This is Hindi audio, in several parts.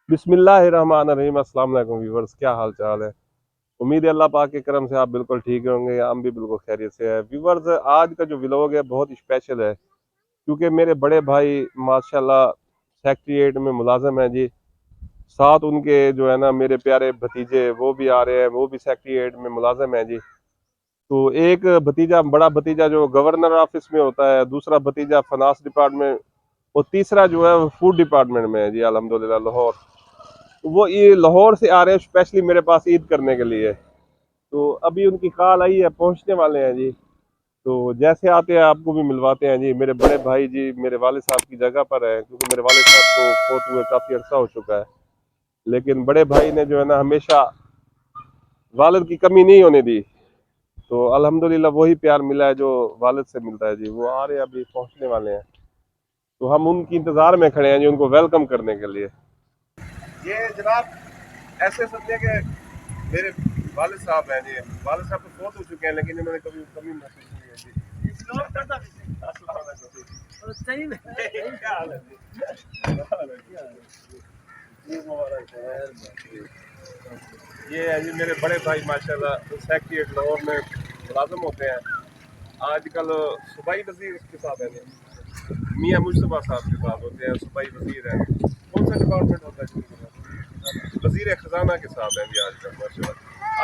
बिस्मिल्लाहिर्रहमानिर्रहीम। अस्सलाम वालेकुम व्यूवर्स, क्या हाल चाल है। उम्मीद है अल्लाह पाक के करम से आप बिल्कुल ठीक होंगे, हम भी बिल्कुल खैरियत से है। व्यूवर्स, आज का जो व्लॉग है बहुत स्पेशल है क्योंकि मेरे बड़े भाई माशाल्लाह सेक्रेटेरिएट में मुलाजिम हैं जी। साथ उनके जो है ना मेरे प्यारे भतीजे वो भी आ रहे हैं, वो भी सेक्रेटेरिएट में मुलाजिम हैं जी। तो एक भतीजा, बड़ा भतीजा जो गवर्नर ऑफिस में होता है, दूसरा भतीजा फाइनेंस डिपार्टमेंट और तीसरा जो है वो फूड डिपार्टमेंट में है जी, अल्हम्दुलिल्लाह लाहौर। तो वो ये लाहौर से आ रहे हैं स्पेशली मेरे पास ईद करने के लिए। तो अभी उनकी कॉल आई है, पहुंचने वाले हैं जी। तो जैसे आते हैं आपको भी मिलवाते हैं जी। मेरे बड़े भाई जी मेरे वाले साहब की जगह पर है क्योंकि मेरे वाले साहब को फोत हुए काफ़ी अर्सा हो चुका है, लेकिन बड़े भाई ने जो है ना हमेशा वालिद की कमी नहीं होने दी। तो अल्हम्दुलिल्लाह वही प्यार मिला है जो वालिद से मिलता है जी। वो आ रहे हैं, अभी पहुंचने वाले हैं। तो हम उनकी इंतज़ार में खड़े हैं जी, उनको वेलकम करने के लिए। ये जनाब ऐसे समझे कि मेरे वालिद साहब हैं जी। वालिद साहब तो बहुत हो चुके हैं लेकिन इन्होंने कभी कमी महसूस नहीं है जी। अस्सलाम वालेकुम। सही में क्या हाल है जी? मुबारक है। ये है जी मेरे बड़े भाई माशाल्लाह सेक्रेटेरिएट लाहौर में मुलाजिम होते हैं। आजकल सूबाई वजीर के साथ है जी, मियाँ मुश्तबा साहब के साथ होते हैं। सूबाई वजीर है, कौन सा डिपार्टमेंट होता है जी? वजीर खजाना के साथ है जी आजकल माशाल्लाह।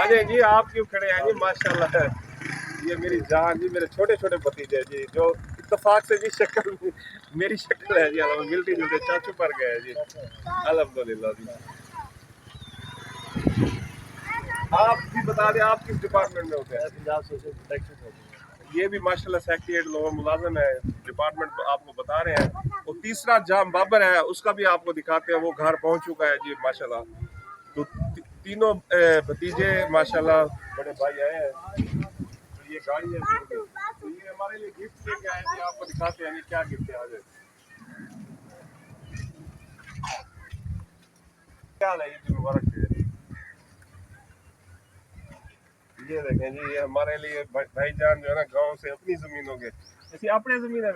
आ जाए जी, आप क्यों खड़े हैं जी? माशाल्लाह है। ये मेरी जान जी, मेरे छोटे छोटे भतीजे जी जो इत्तेफाक से जी शक्ल मेरी शक्ल है जी, मिलती जुलते चाचू पर गए जी। अल्हम्दुलिल्लाह जी। आप भी बता दें आप किस डिपार्टमेंट में होते हैं? पंजाब सोशल प्रोटेक्शन होती है। ये भी माशाल्लाह सेक्रेटेरिएट लोअर मुलाजिम है, डिपार्टमेंट आपको बता रहे हैं। और तीसरा जाम बाबर है, उसका भी आपको दिखाते हैं, वो घर पहुंच चुका है जी माशाल्लाह। तो तीनों भतीजे माशाल्लाह बड़े भाई आए हैं। तो ये गाड़ी है, तो ये हमारे लिए गिफ्ट लेके आए थे, आपको दिखाते हैं ये क्या गिफ्ट है। आज क्या है, ये मुबारक है। ये देखें जी, ये हमारे लिए भाईजान जो है ना गांव से अपनी जमीनों के ऐसी अपने जमीन है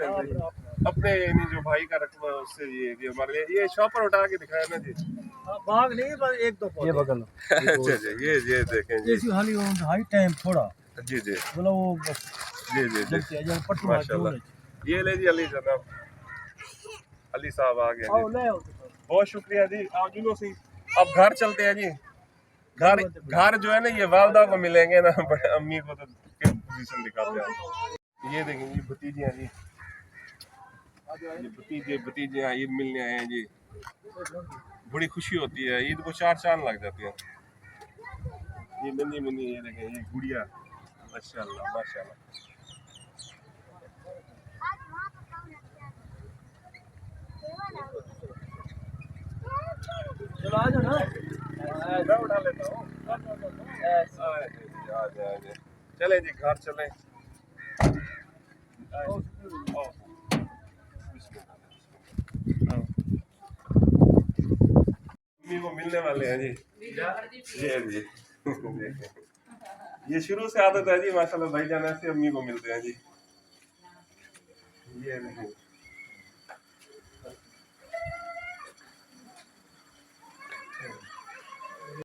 अपने यानी जो भाई का रकबा है उससे ये हमारे लिए ये शॉपर उठा के दिखाया ना जी। बाग नहीं, बस एक दो ये बगल अच्छा जी, ये देखें जी हाई टाइम थोड़ा जी जी बोला वो जी जी जी माशाल्लाह। ये ले जी अली जनाब, अली साहब आ गए जी, बहुत शुक्रिया जी। आप जुलो सी, अब घर चलते हैं जी। घर घर जो है ना ये वालदा को मिलेंगे ना, बड़े अम्मी को तो पोजीशन दिखाते हैं। ये देखें ये भतीजे हैं जी, ये भतीजे भतीजे हैं, ईद मिलने आए हैं जी। बड़ी खुशी होती है, ईद को चार चांद लग जाते हैं। ये नन्ही मुन्नी, ये देखें ये गुड़िया, माशाल्लाह माशाल्लाह। चलो आ जाओ ना, मैं उठा लेता हूँ। आ जाए चले जी, घर चले। मम्मी को मिलने वाले हैं जी। ये जी ये शुरू से आदत है जी माशाल्लाह, भाईजान ऐसे अम्मी को मिलते हैं जी। ये नहीं